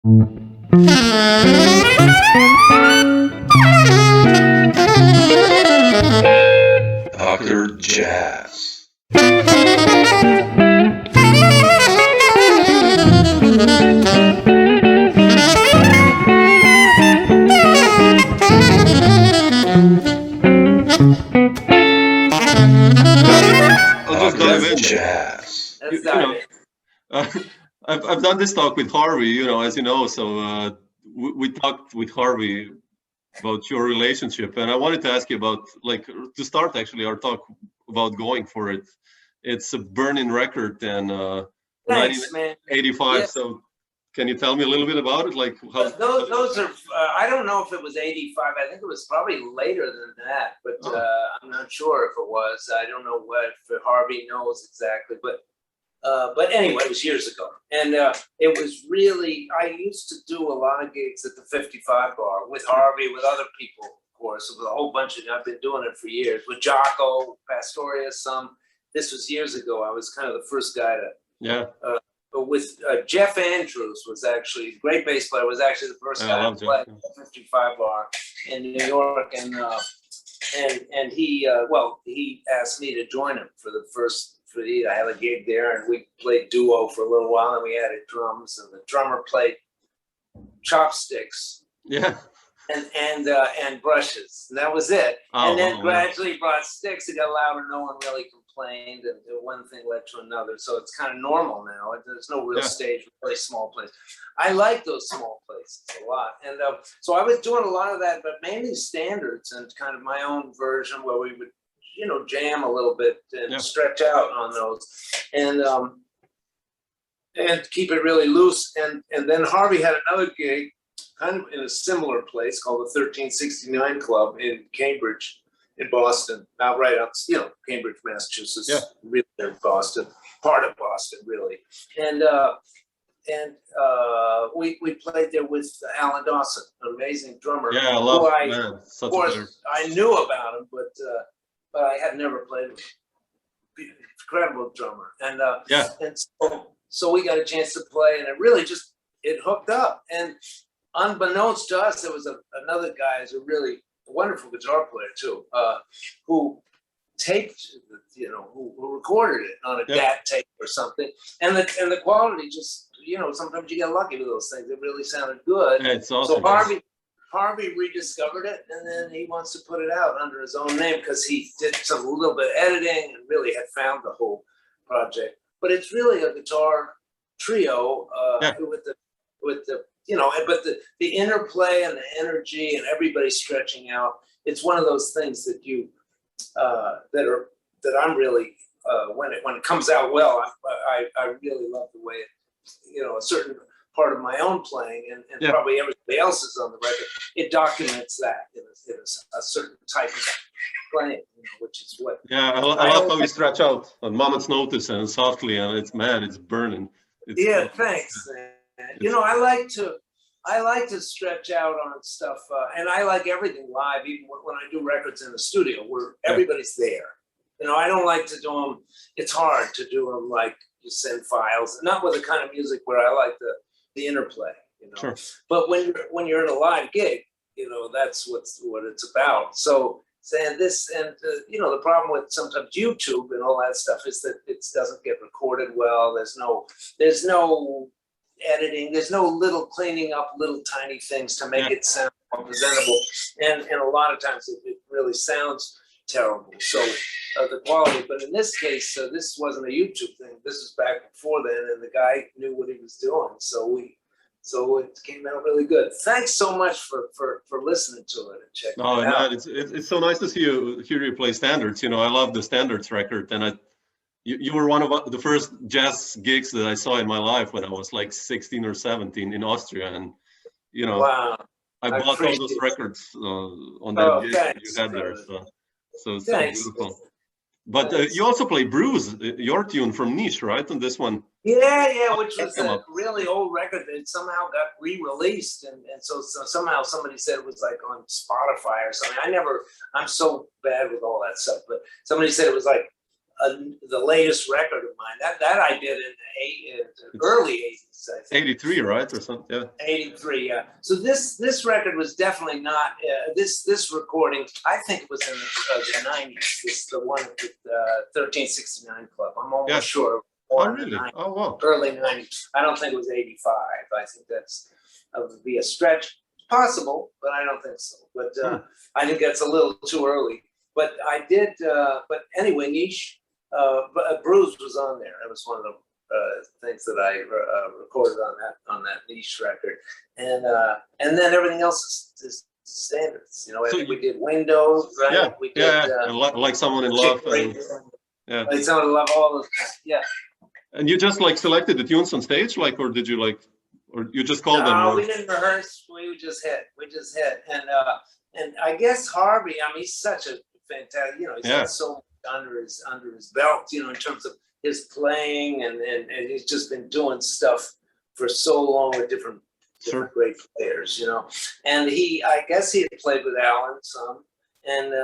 Dr. Jazz. I'll just dive in. Jazz. You know, I've done this talk with Harvie, as you know. So we talked with Harvie about your relationship, and I wanted to ask you about, like, to start actually our talk about going for it. It's a burning record, and Thanks, man. 1985. Yeah. So can you tell me a little bit about it? Like how Those are, I don't know if it was 85. I think it was probably later than that, but I'm not sure if it was. I don't know if Harvie knows exactly, but anyway, it was years ago. And it was really, I used to do a lot of gigs at the 55 bar with Harvie, with other people, of course, with a whole bunch of, I've been doing it for years, with Jaco, Pastorius, this was years ago. I was kind of the first guy to, yeah. But with Jeff Andrews was actually, great bass player, was actually the first guy to play at the 55 bar in New York. And he, he asked me to join him for I had a gig there, and we played duo for a little while, and we added drums, and the drummer played chopsticks. Yeah. And brushes, and that was it. Oh, and then gradually brought sticks. It got louder. No one really complained, and one thing led to another. So it's kind of normal now. There's no real stage, really small place. I like those small places a lot, and so I was doing a lot of that, but mainly standards and kind of my own version where we would, jam a little bit and stretch out on those, and keep it really loose. And then Harvie had another gig, kind of in a similar place called the 1369 Club in Cambridge, in Boston, right out, Cambridge, Massachusetts, really near Boston, part of Boston, really. And we played there with Alan Dawson, an amazing drummer. Yeah, I love man. Of course, I knew about him, but I had never played with him. Incredible drummer. And so we got a chance to play, and it hooked up. And unbeknownst to us, there was another guy who's a really wonderful guitar player too, who taped, who recorded it on a DAT tape or something, and the quality just, sometimes you get lucky with those things. It really sounded good. Yeah, it's awesome. So Harvie rediscovered it, and then he wants to put it out under his own name because he did a little bit of editing and really had found the whole project. But it's really a guitar trio with the but the interplay and the energy and everybody stretching out. It's one of those things that that I'm really when it comes out well, I really love the way it, a certain part of my own playing and probably everybody else's on the record. It documents that in a certain type of playing, which is what. Yeah, I love how we stretch out on moment's notice and softly, and it's burning. Thanks, man. I like to stretch out on stuff, and I like everything live, even when I do records in the studio where everybody's there. I don't like to do them. It's hard to do them like you send files, not with the kind of music where I like the interplay. Sure. But when you're in a live gig, that's what it's about. So saying this, and the problem with sometimes YouTube and all that stuff is that it doesn't get recorded well. There's no editing. There's no little cleaning up little tiny things to make it sound more presentable. And a lot of times it really sounds terrible. So the quality, but in this case, this wasn't a YouTube thing. This was back before then, and the guy knew what he was doing. So it came out really good. Thanks so much for listening to it and checking it out. It's so nice to hear you play standards. I love the standards record, and you were one of the first jazz gigs that I saw in my life when I was like 16 or 17 in Austria, and wow. I bought all those records on that gig that you had there. So it's so beautiful. But you also play Bruce, your tune from Niche, right? On this one. Yeah, which was a really old record that somehow got re-released, and so somehow somebody said it was like on Spotify or something. I'm so bad with all that stuff, but somebody said it was like the latest record of mine. That I did in the early 80s, I think. 83, right, or something? Yeah. 83, yeah. So this record was definitely not this recording. I think it was in the 90s. It's the one at the 1369 Club. I'm almost sure. Oh, really? Oh, wow. Early 90s. I don't think it was 85. I think that would be a stretch. Possible, but I don't think so. But I think that's a little too early. But I did. But anyway, Niche, Bruise was on there. It was one of the things that I recorded on that Niche record, and then everything else is standards. You know, so we did Windows, right? Yeah, we did, like Someone in Love. Yeah, like Someone in Love. All those kinds. Yeah. And you just like selected the tunes on stage, like, or did you like, or you just called them? No, we didn't rehearse. We just hit. And I guess Harvie. I mean, he's such a fantastic. You know, he's got so much under his belt. You know, in terms of his playing, and he's just been doing stuff for so long with different great players. You know, and I guess he had played with Alan some, and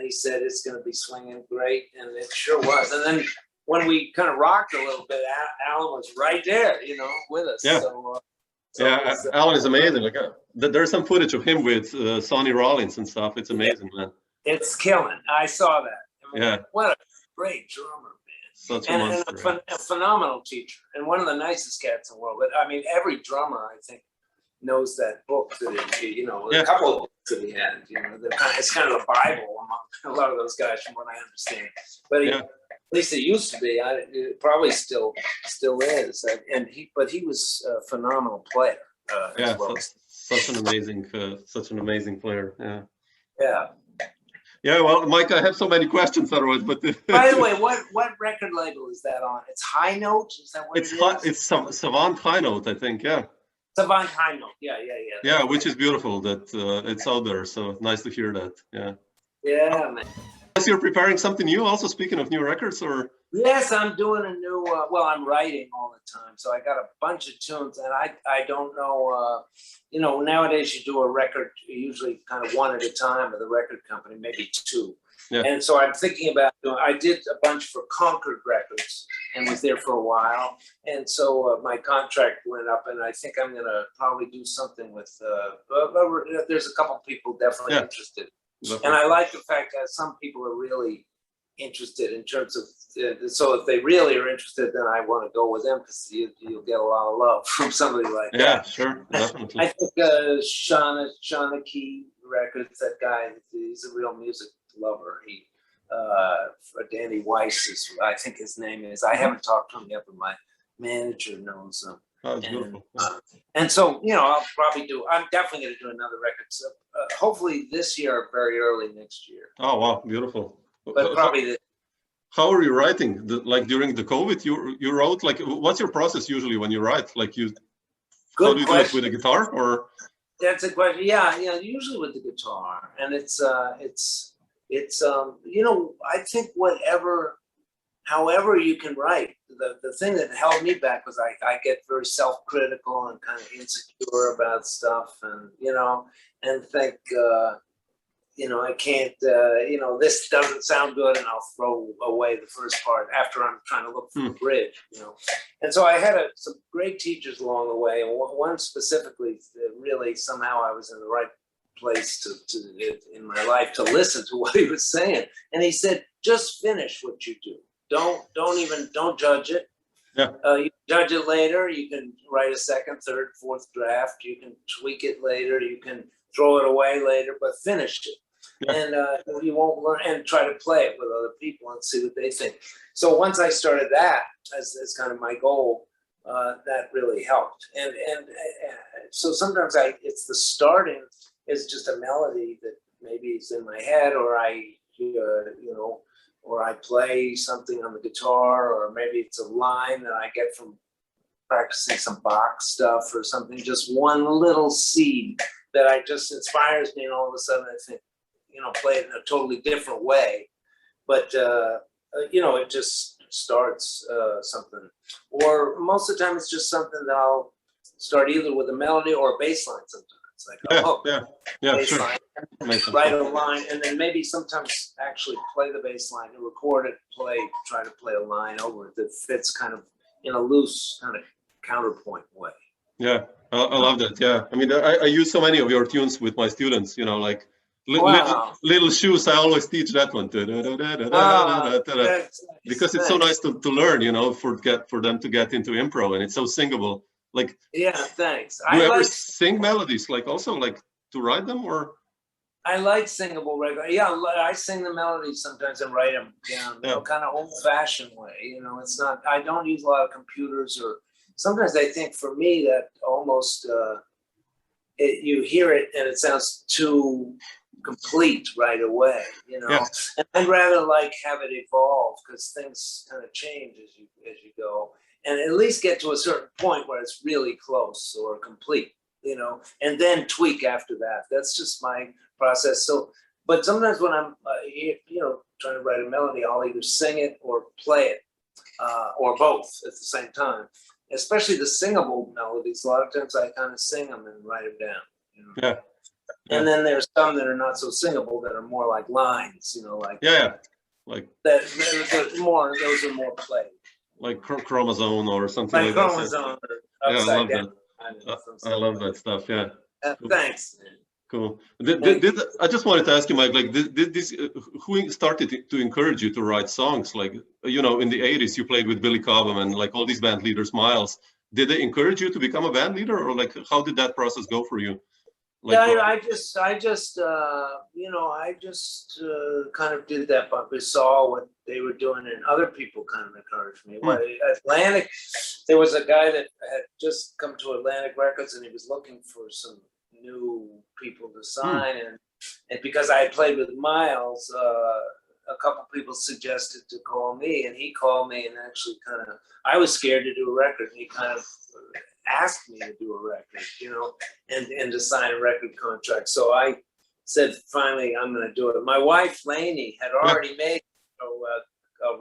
he said it's going to be swinging great, and it sure was. And then when we kind of rocked a little bit, Alan was right there, you know, with us. Yeah. Alan is amazing. Like there's some footage of him with Sonny Rollins and stuff. It's amazing, man. It's killing. I saw that. I mean, what a great drummer, man. Such a monster. And a phenomenal teacher, and one of the nicest cats in the world. But I mean, every drummer, I think, knows that book that he, a couple of books that he had. You know, it's kind of a Bible among a lot of those guys, from what I understand. But at least it used to be. It probably still is. But he was a phenomenal player. As well. Such an amazing player. Yeah. Yeah. Yeah. Well, Mike, I have so many questions otherwise. But by the way, what record label is that on? It's High Note. Is that what it is? It's Savant High Note, I think. Yeah. Savant High Note. Yeah. Yeah, which is beautiful that it's out there. So nice to hear that. Yeah. Yeah, man. You're preparing something new, also speaking of new records, or? Yes, I'm doing a new, I'm writing all the time. So I got a bunch of tunes, and I don't know, nowadays you do a record, usually kind of one at a time with a record company, maybe two. Yeah. And so I'm thinking about I did a bunch for Concord Records and was there for a while. And so my contract went up, and I think I'm going to probably do something with, there's a couple people definitely interested. And I like the fact that some people are really interested in terms of, so if they really are interested, then I want to go with them, because you'll get a lot of love from somebody like that. Yeah, sure, definitely. I think Shawnee Records, that guy, he's a real music lover. Danny Weiss is, I think his name is. I haven't talked to him yet, but my manager knows him. Oh, that's beautiful. And so, I'm definitely going to do another record. So hopefully this year or very early next year. Oh, wow. Beautiful. But probably how are you writing? Like during the COVID, you wrote, like, what's your process usually when you write? Like how do you do it with a guitar, or? That's a question. Yeah, usually with the guitar. And it's I think however you can write. The thing that held me back was I get very self-critical and kind of insecure about stuff, and and think I can't this doesn't sound good, and I'll throw away the first part after I'm trying to look for the bridge. And so I had some great teachers along the way, and one specifically really somehow I was in the right place in my life to listen to what he was saying, and he said, just finish what you do. Don't judge it. Yeah. You judge it later. You can write a second, third, fourth draft. You can tweak it later. You can throw it away later, but finish it. Yeah. And you won't learn, and try to play it with other people and see what they think. So once I started that as kind of my goal, that really helped. And so sometimes it's the starting is just a melody that maybe is in my head, or or I play something on the guitar, or maybe it's a line that I get from practicing some Bach stuff or something, just one little seed that just inspires me, and all of a sudden I think, play it in a totally different way. But, it just starts something. Or most of the time it's just something that I'll start either with a melody or a bass line sometimes. lines, like a hook, bass sure. line, write a line, and then maybe sometimes actually play the bass line and record it, try to play a line over it that fits kind of in a loose kind of counterpoint way. Yeah, I love that. Yeah, I mean, I use so many of your tunes with my students. You know, like little shoes. I always teach that one because it's so nice to learn. You know, for them to get into improv, and it's so singable. Like, thanks. Do you ever sing melodies? Like also like to write them or? I like singable regular. Yeah, I sing the melodies sometimes and write them down. You know, kind of old-fashioned way. You know, it's not. I don't use a lot of computers or. Sometimes I think for me that almost you hear it and it sounds too complete right away, you know. And I'd rather like have it evolve because things kind of change as you go, and at least get to a certain point where it's really close or complete, you know, and then tweak after that. That's just my process. So, but sometimes when I'm you know, trying to write a melody, I'll either sing it or play it, or both at the same time. Especially the singable melodies, a lot of times I kind of sing them and write them down. You know? And then there's some that are not so singable that are more like lines, you know, like like that. Those are more played. Like chromosome or something like chromosome that. Or upside down. I love that stuff. Yeah. Thanks. Cool. I just wanted to ask you, Mike, like, who started to encourage you to write songs? Like, you know, in the 80s, you played with Billy Cobham and like all these band leaders, Miles. Did they encourage you to become a band leader, or like, how did that process go for you? Like, I just you know, I just kind of did that, but we saw what they were doing, and other people kind of encouraged me. Atlantic, there was a guy that had just come to Atlantic Records, and he was looking for some new people to sign, and because I had played with Miles, a couple people suggested to call me, and he called me and actually kind of, I was scared to do a record, and he kind of asked me to do a record, you know, and to sign a record contract. So I said, finally, I'm going to do it. My wife, Lainey, had already made a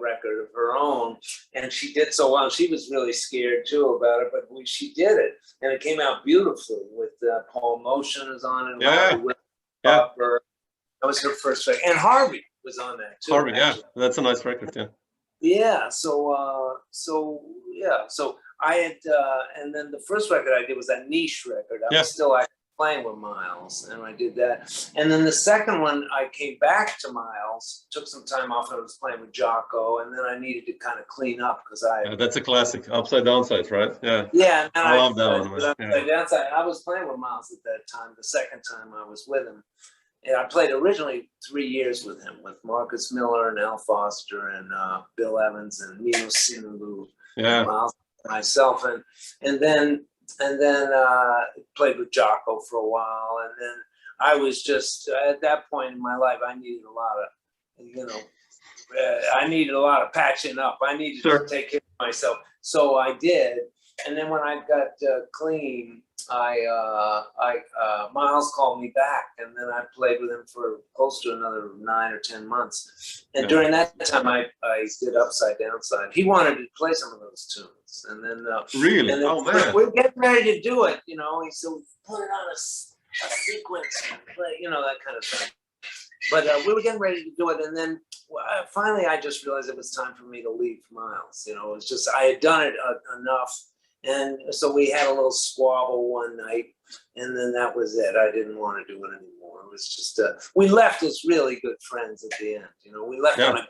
record of her own, and she did so well. She was really scared too about it, but she did it, and it came out beautifully with Paul Motion is on it. That was her first record, and Harvie was on that too. Harvie, that's a nice record, So I had, and then the first record I did was that niche record. I was still playing with Miles, and I did that. And then the second one, I came back to Miles, took some time off. I was playing with Jaco, and then I needed to kind of clean up because that's a classic, Upside Downside, right? Yeah. And I love that one. Upside Downside. I was playing with Miles at that time. The second time I was with him, and I played originally 3 years with him, with Marcus Miller and Al Foster and Bill Evans and Nino Sinulu, and Miles, myself, and then played with Jaco for a while, and then I was just at that point in my life, I needed a lot of, you know, patching up. I needed to take care of myself, so I did. And then when I got clean, Miles called me back, and then I played with him for close to another 9 or 10 months. And during that time, I did Upside Downside. He wanted to play some of those tunes, and then really, and then we're getting ready to do it. You know, he said, put it on a sequence, and play, you know, that kind of thing. But we were getting ready to do it, and then finally, I just realized it was time for me to leave Miles. You know, it was just I had done it enough. And so we had a little squabble one night, and then that was it. I didn't want to do it anymore. It was just we left as really good friends at the end. You know, we left on a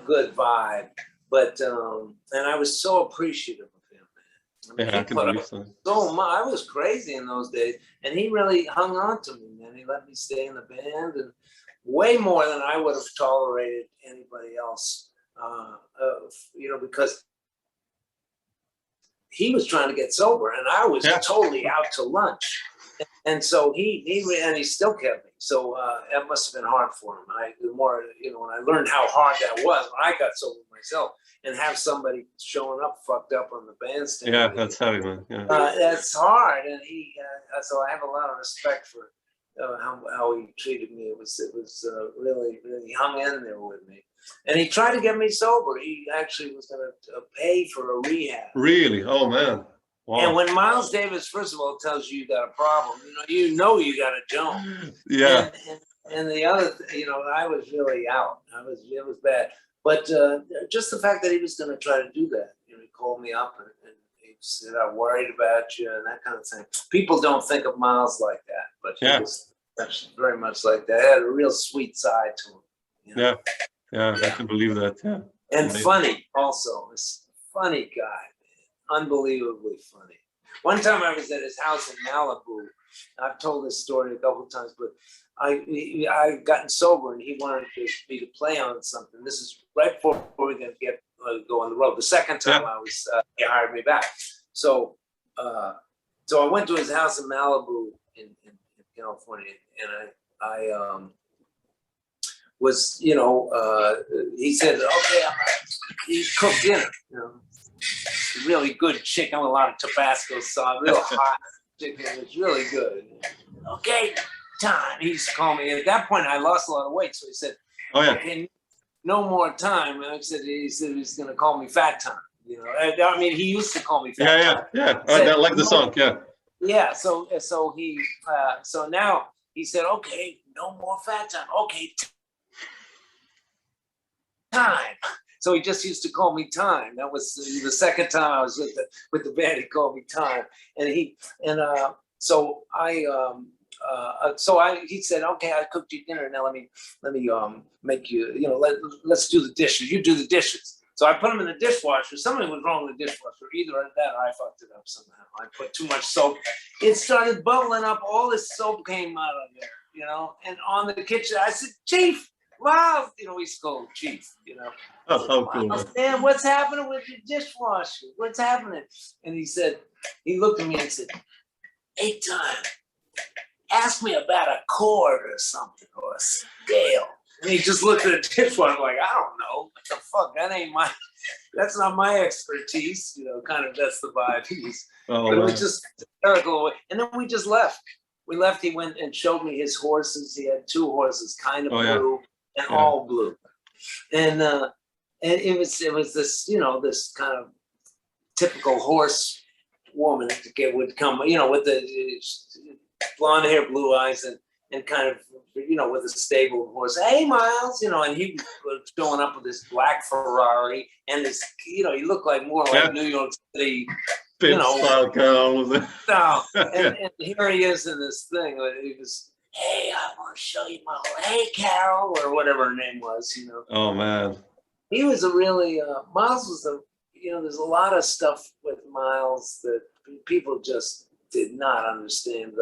good vibe. But and I was so appreciative of him, man. I mean, I can believe so. So much. I was crazy in those days, and he really hung on to me, man. He let me stay in the band, and way more than I would have tolerated anybody else. You know, because he was trying to get sober, and I was totally out to lunch. And so he still kept me. So that must have been hard for him. The more, you know, when I learned how hard that was, when I got sober myself, and have somebody showing up fucked up on the bandstand. Yeah, that's heavy, man. Yeah. That's hard, and so I have a lot of respect for how he treated me. It was really, really hung in there with me. And he tried to get me sober. He actually was going to pay for a rehab. Really? Oh, man. Wow. And when Miles Davis, first of all, tells you got a problem, you got a Jones. Yeah. And the other, I was really out. It was bad. But just the fact that he was going to try to do that, he called me up and he said, "I'm worried about you," and that kind of thing. People don't think of Miles like that, but he was very much like that. He had a real sweet side to him. Yeah, I can believe that. Yeah. And funny also. This funny guy, man. Unbelievably funny. One time I was at his house in Malibu. I've told this story a couple of times, but I gotten sober and he wanted me to play on something. This is right before we were going to go on the road. The second time he hired me back. So I went to his house in Malibu in California, and I was, he said, "Okay, he cooked dinner, really good chicken with a lot of Tabasco sauce, real hot chicken. It's really good. Okay, time." He used to call me. At that point, I lost a lot of weight, so he said, "Okay, no more time." And he said he was going to call me Fat Time. I mean, he used to call me Fat Time. Yeah. I like the song. Yeah. Yeah. So now he said, "Okay, no more Fat Time. Okay, time." So he just used to call me Time. That was the second time I was with the band. He called me Time, he said, "Okay, I cooked you dinner. Now let me make you. Let's do the dishes. You do the dishes." So I put them in the dishwasher. Something was wrong with the dishwasher. Either that or I fucked it up somehow. I put too much soap. It started bubbling up. All this soap came out of there, and on the kitchen, I said, "Chief, Miles," we scold Chief, Oh, cool. "Man, what's happening with your dishwasher? What's happening?" And he looked at me and said, "Hey, Time, ask me about a chord or something, or a scale." And he just looked at the dishwasher like, "I don't know. What the fuck? That's not my expertise." Kind of, that's the vibe. But it was just hysterical. And then we just left. We left. He went and showed me his horses. He had 2 horses, kind of blue and all blue. And it was this, this kind of typical horse woman would come, with the blonde hair, blue eyes, and kind of, with a stable horse. "Hey, Miles," and he was showing up with this black Ferrari and this, he looked like more like New York City, style car. And here he is in this thing. He was, "Hey, I want to show you my horse. Hey, Carol," or whatever her name was, Oh, man. He was a really, Miles was there's a lot of stuff with Miles that people just did not understand.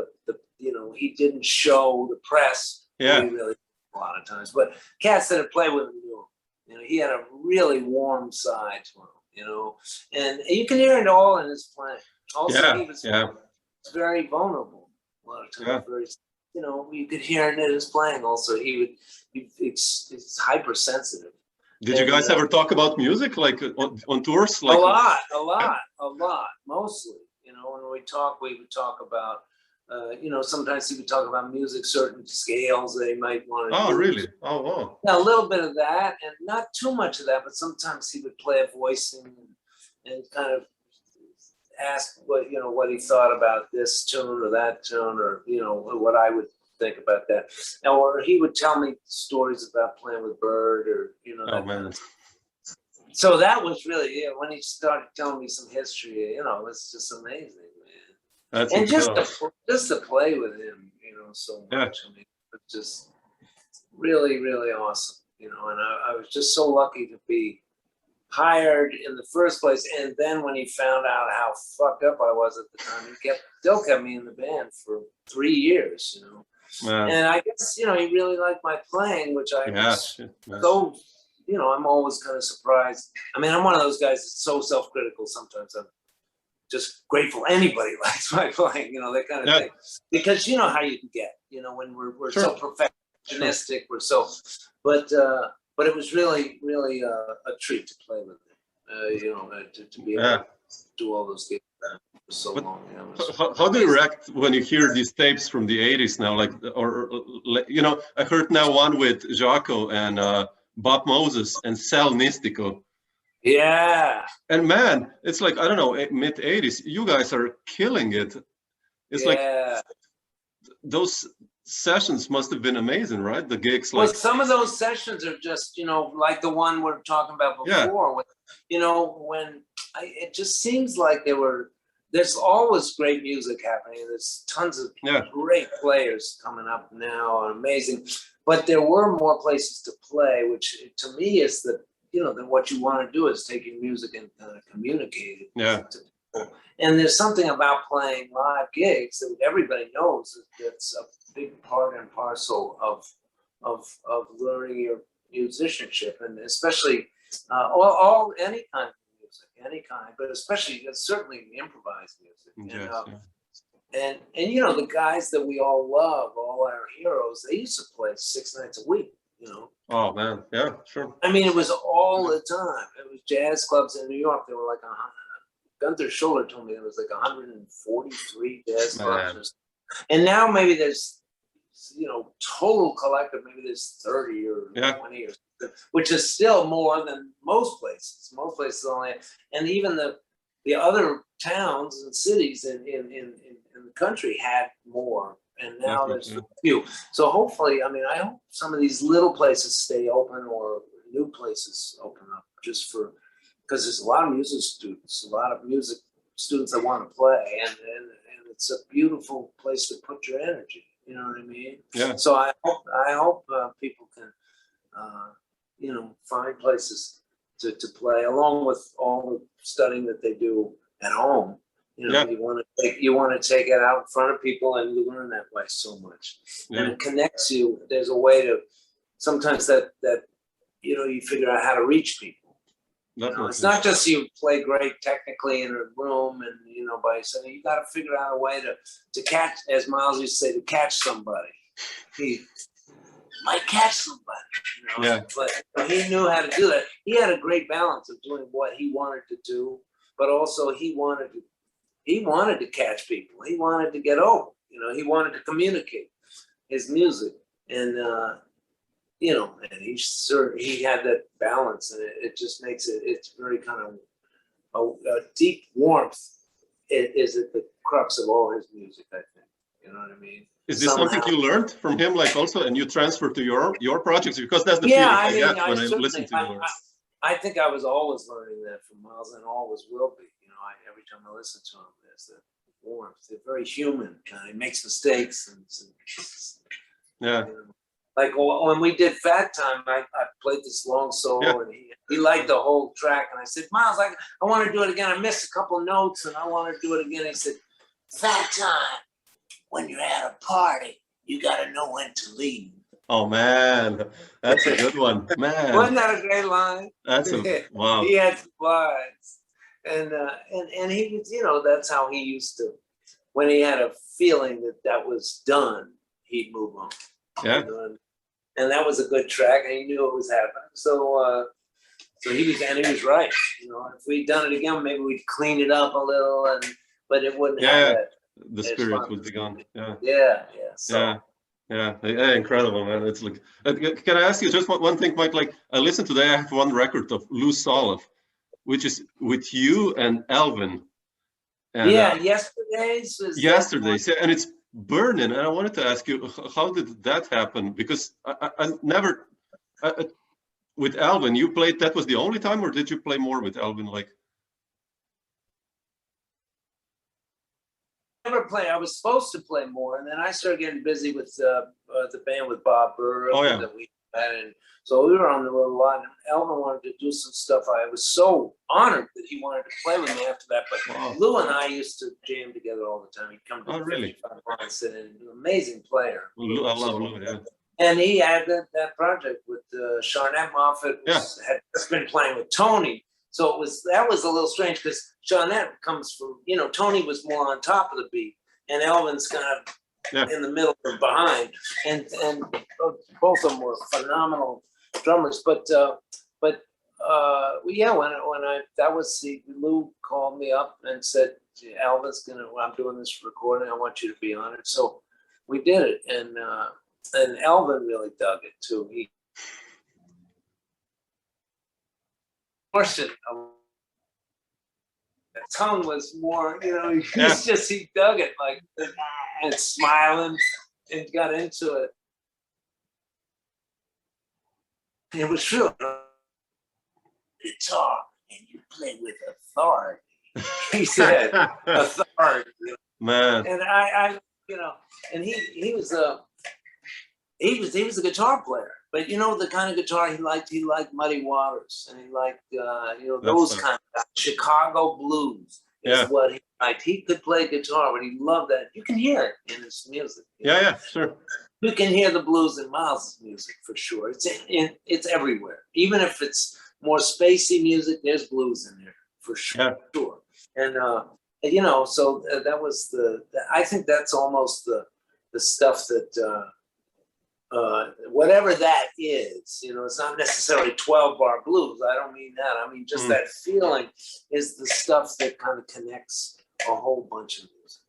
He didn't show the press. Really, a lot of times, but cats that had played with him knew him. He had a really warm side to him, and you can hear it all in his playing. Also, he was very vulnerable a lot of times. Very, you could hear it in his playing. Also, it's hypersensitive. Did you guys ever talk about music, like on tours? Like a lot, mostly. When we would talk about. Sometimes he would talk about music, certain scales they might want to use. Really? Oh, wow. Yeah, a little bit of that, and not too much of that, but sometimes he would play a voicing and kind of ask what he thought about this tune or that tune, or what I would think about that. Or he would tell me stories about playing with Berg, or Oh, man. So that was really when he started telling me some history. It's just amazing. And just to play with him, so much. I mean, it's just really, really awesome. And I was just so lucky to be hired in the first place. And then when he found out how fucked up I was at the time, he still kept me in the band for 3 years. Wow. And I guess he really liked my playing, which I was so. I'm always kind of surprised. I mean, I'm one of those guys that's so self-critical sometimes. I'm just grateful anybody likes my playing, that kind of thing. Because how you can get, when we're so perfectionistic, we're so, but it was really, really a treat to play with him, to be able to do all those gigs for so long. How do you react when you hear these tapes from the 80s now? I heard now one with Jaco and Bob Moses and Sal Nistico. Yeah. And man, it's like, I don't know, mid 80s, you guys are killing it. It's like those sessions must have been amazing, right? The gigs, like, well, some of those sessions are just, you know, like the one we're talking about before. When, you know, it just seems like there's always great music happening. There's tons of great players coming up now, amazing. But there were more places to play, which to me is what you want to do is take your music and communicate it to people. And there's something about playing live gigs that everybody knows that's a big part and parcel of learning your musicianship, and especially any kind of music, any kind, but especially certainly improvised music. And you know, the guys that we all love, all our heroes, they used to play 6 nights a week, you know. Oh man, yeah, sure. I mean, it was all the time. It was jazz clubs in New York. There were like Gunther Schuller told me there was like 143 jazz clubs. And now maybe there's, you know, total collective, maybe there's 30 or 20 or something, which is still more than most places. Most places only, and even the other towns and cities in the country had more, and now there's a few. So hopefully, I mean, I hope some of these little places stay open or new places open up, just because there's a lot of music students that want to play, and it's a beautiful place to put your energy. You know what I mean? Yeah. So I hope people can, you know, find places to play, along with all the studying that they do at home. You know, you want to take it out in front of people, and you learn that way so much, and it connects you. There's a way to sometimes that you know, you figure out how to reach people. You know, it's not just you play great technically in a room and, you know, by saying, you got to figure out a way to catch, as Miles used to say, to catch somebody. He might catch somebody, you know. But he knew how to do that. He had a great balance of doing what he wanted to do, but also he wanted to catch people. He wanted to get over. You know, he wanted to communicate his music, and you know, and he had that balance, and it just makes it's very kind of a deep warmth. It is at the crux of all his music, I think. You know what I mean? Is this something you learned from him, like also, and you transfer to your projects? Because that's the feeling I get when I listen to yours. I think I was always learning that from Miles, and always will be. You know, every time I listen to him, there's that warmth. They're very human. He makes mistakes, and you know, like when we did Fat Time, I played this long solo, and he liked the whole track. And I said, Miles, I want to do it again. I missed a couple of notes, and I want to do it again. He said, Fat Time, when you're at a party, you got to know when to leave. Oh man, that's a good one, man. Wasn't that a great line? That's wow. He had lines, and he was, you know, that's how he used to. When he had a feeling that was done, he'd move on. Yeah. You know, and that was a good track, and he knew it was happening. So he was right. You know, if we'd done it again, maybe we'd clean it up a little, but it wouldn't have that. The spirit would be gone. Yeah, incredible, man. It's like, can I ask you just one thing, Mike? Like, I listened today. I have one record of Loose Solid, which is with you and Elvin. And, yesterday's. Yesterday's, and it's burning. And I wanted to ask you, how did that happen? Because I never, with Elvin, you played. That was the only time, or did you play more with Elvin? Like. Never play. I was supposed to play more, and then I started getting busy with the band with Bob Berg that we had, and so we were on the road a lot. And Elvin wanted to do some stuff. I was so honored that he wanted to play with me after that. But Lou and I used to jam together all the time. He'd come to really? and sit in. An amazing player. Lou, I love Lou. Yeah. And he had that project with Charnette Moffett. Had just been playing with Tony. So that was a little strange because Charnette comes from, you know, Tony was more on top of the beat, and Elvin's kind of in the middle or behind, and both of them were phenomenal drummers. But when Lou called me up and said, I'm doing this recording. I want you to be on it. So we did it, and Elvin really dug it too. portion of the tongue was more, he dug it like, and smiling and got into it. It was true. Guitar, and you play with authority. He said, authority. Man. And I and he was a guitar player, but the kind of guitar he liked Muddy Waters, and he liked those kind of Chicago blues is what he liked. He could play guitar, but he loved that. You can hear it in his music. Yeah, sure. You can hear the blues in Miles' music for sure. It's everywhere. Even if it's more spacey music, there's blues in there for sure. Yeah. And so that was I think that's almost the stuff that whatever that is, it's not necessarily 12-bar blues. I don't mean that. I mean just that feeling is the stuff that kind of connects a whole bunch of music.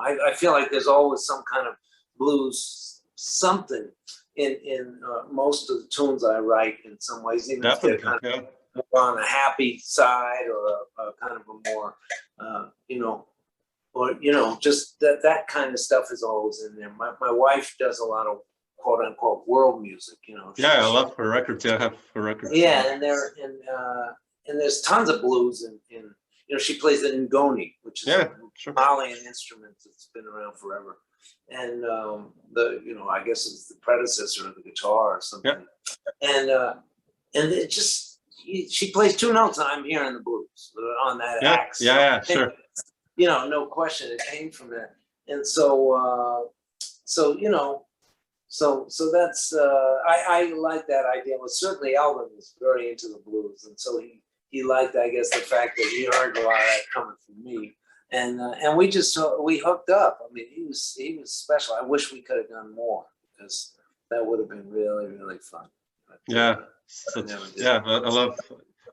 I feel like there's always some kind of blues something in most of the tunes I write in some ways, even if they're kind of more on a happy side or a kind of a more, just that kind of stuff is always in there. My wife does a lot of quote unquote world music, I love her records. I have her records. Yeah, and there's tons of blues in she plays the ngoni, which is a Malian instrument that's been around forever. And I guess it's the predecessor of the guitar or something. Yeah. And it just she plays two notes and I'm hearing the blues on that axe. Yeah, sure. No question, it came from that. And so that's I like that idea. Well, certainly Elvin was very into the blues, and so he liked, I guess, the fact that he heard a lot of that coming from me. And we hooked up. I mean, he was special. I wish we could have done more because that would have been really, really fun. But, I love.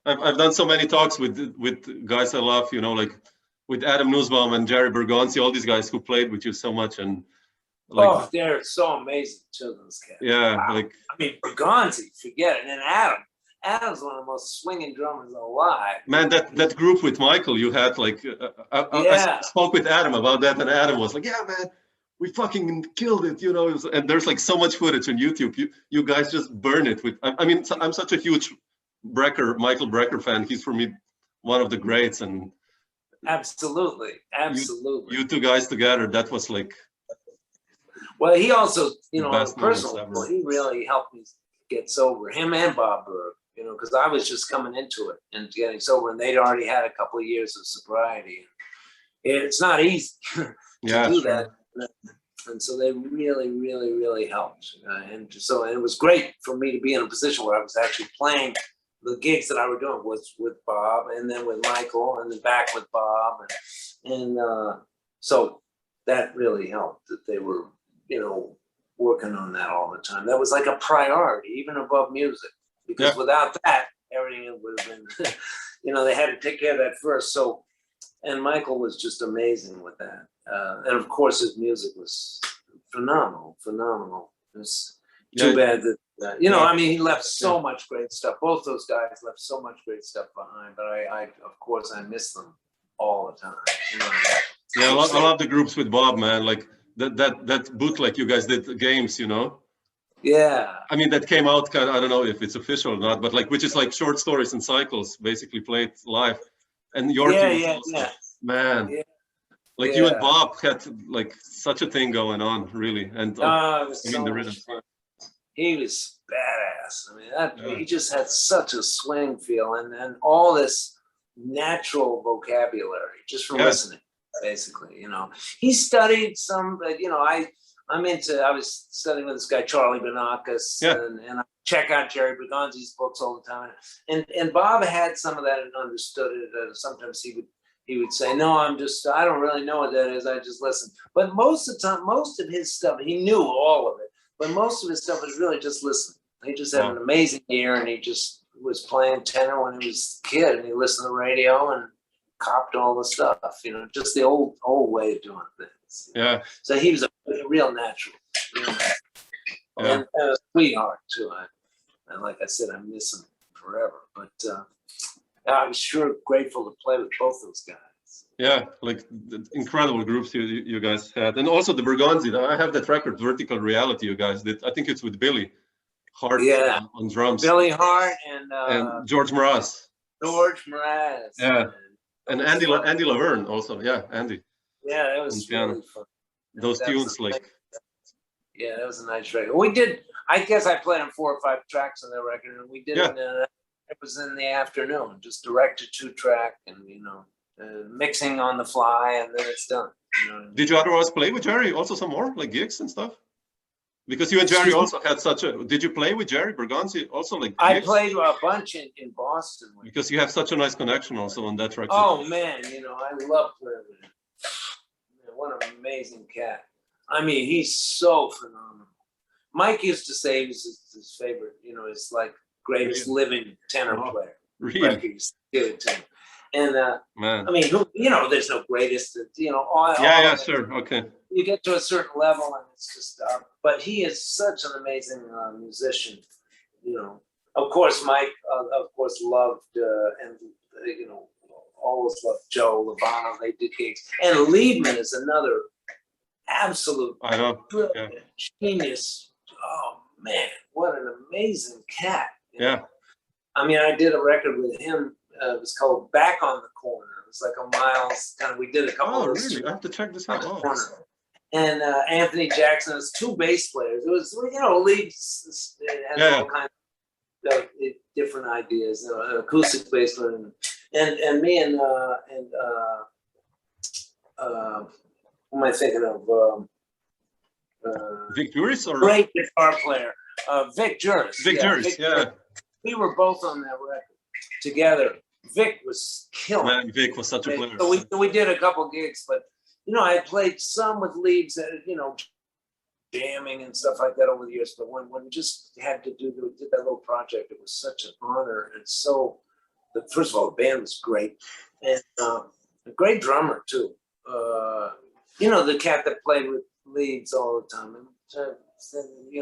I've done so many talks with guys I love. Like with Adam Nussbaum and Jerry Bergonzi, all these guys who played with you so much, and they're so amazing too. Those cats. Yeah, wow. Bergonzi, forget it. And Adam's one of the most swinging drummers alive. Man, that group with Michael, you had I spoke with Adam about that, and Adam was like, "Yeah, man, we fucking killed it," and there's so much footage on YouTube. You guys just burn it with. I'm such a huge Michael Brecker fan. He's for me one of the greats, and absolutely. You two guys together, that was Well, he also, personally, he really helped me get sober. Him and Bob Berg. Because I was just coming into it and getting sober, and they'd already had a couple of years of sobriety. It's not easy to do that, and so they really, really, really helped. And it was great for me to be in a position where I was actually playing the gigs that I were doing was with Bob, and then with Michael, and then back with Bob, and so that really helped that they were, working on that all the time. That was like a priority, even above music. Because without that, everything would have been, they had to take care of that first. So, and Michael was just amazing with that. And of course, his music was phenomenal. It's too bad that, he left so much great stuff. Both those guys left so much great stuff behind. But I of course, I miss them all the time. I love the groups with Bob, man. Like that bootleg you guys did, the games, Yeah. That came out I don't know if it's official or not, but which is short stories and cycles basically played live. And your team man. Yeah. You and Bob had such a thing going on, really. And the rhythm. He was badass. He just had such a swing feel and all this natural vocabulary just from listening, basically. He studied some, but I was studying with this guy, Charlie Banakis, and I check out Jerry Bergonzi's books all the time. And Bob had some of that and understood it. Sometimes he would say, "No, I don't really know what that is. I just listen." But most of the time, most of his stuff, he knew all of it. But most of his stuff was really just listening. He just had an amazing ear, and he just was playing tenor when he was a kid, and he listened to the radio and copped all the stuff. Just the old way of doing things. Yeah. So he was a real natural, and a sweetheart too. And like I said, I miss him forever. But I was sure grateful to play with both those guys. Yeah, like the incredible groups you guys had, and also the Bergonzi. I have that record, Vertical Reality. You guys did. I think it's with Billy Hart on drums. Billy Hart and George Mraz. George Mraz. Yeah, and Andy Laverne also. Yeah, Andy. Yeah, that was really fun. Those tunes, yeah, that was a nice record. We did. I guess I played on 4 or 5 tracks on that record, and we did it. It was in the afternoon, just direct to 2-track, and mixing on the fly, and then it's done. Did you otherwise play with Jerry also some more, like gigs and stuff? Because you and Jerry also had such a. Did you play with Jerry Bergonzi also, like? Gigs? I played a bunch in Boston. Because you have such a nice connection also on that track. Oh man, I love playing with him. Man, what an amazing cat! I mean, he's so phenomenal. Mike used to say he was his favorite. His like greatest living tenor player. Really? And man, I mean, there's no greatest. Sure, okay. You get to a certain level, and it's just. But he is such an amazing musician. Of course, Mike, loved and always loved Joe Lovano. They did gigs, and Liebman is another absolute genius. Oh man, what an amazing cat! Yeah. I mean, I did a record with him. It was called Back on the Corner. It was like a Miles kind of. We did a couple of those. Really? I have to check this out. And Anthony Jackson has 2 bass players. It was, leads has all kinds of different ideas. An acoustic bass player, and me and who am I thinking of? Vic Juris or great guitar player, Vic Juris. Vic Juris, yeah. We were both on that record together. Vic was killing. Man, Vic was such a player. So we did a couple gigs, but I played some with leads that jamming and stuff like that over the years. But when we just had to did that little project, it was such an honor. And so, first of all, the band was great, and a great drummer too. The cat that played with leads all the time. And,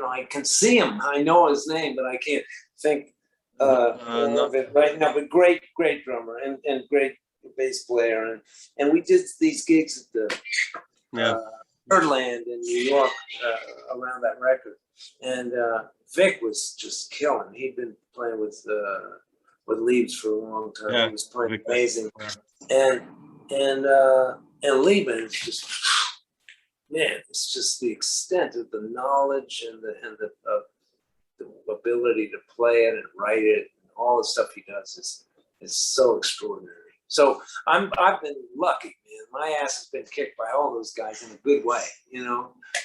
I can see him. I know his name, but I can't think of it right now. But great drummer and great bass player. And we did these gigs at the Birdland in New York around that record. And Vic was just killing. He'd been playing with Leaves for a long time. Yeah, he was playing Vic amazing. And Liebman is just. Man, it's just the extent of the knowledge and the ability to play it and write it, and all the stuff he does is so extraordinary. So I've been lucky, man. My ass has been kicked by all those guys in a good way.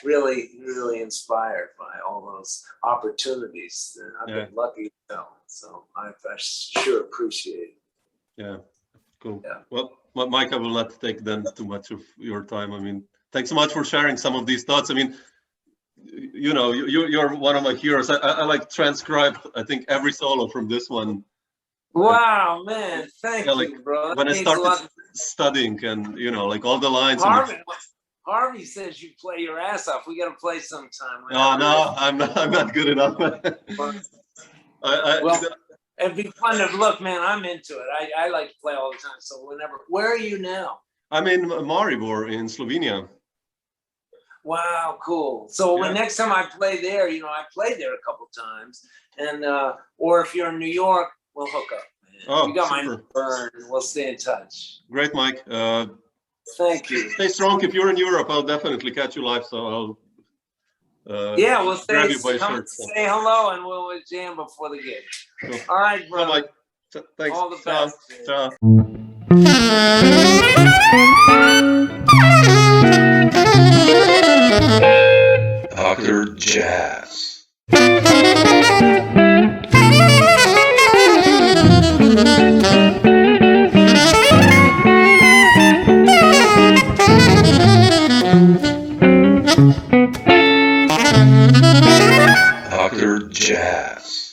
Really, really inspired by all those opportunities. And I've been lucky, so I sure appreciate it. Yeah, cool. Yeah. Well, Mike, I will not take then too much of your time. I mean. Thanks so much for sharing some of these thoughts. I mean, you're one of my heroes. I like transcribed, I think, every solo from this one. Wow, man. Thank you, bro. When I started studying and, like all the lines. Harvie says you play your ass off. We got to play sometime. No, I'm not good enough. It'd be fun to look, man. I'm into it. I like to play all the time. So where are you now? I'm in Maribor in Slovenia. Wow, cool. So when next time I play there, I played there a couple times, and or if you're in New York, we'll hook up. Man. Oh, you got super. my number, and we'll stay in touch. Great, Mike. Thank you. Stay strong. If you're in Europe, I'll definitely catch you live. So I'll. We'll grab you by shirt, say hello, and we'll jam before the gig. Cool. All right, bro. Mike. Thanks. All the best. Ciao. Dr. Jazz. Dr. Jazz.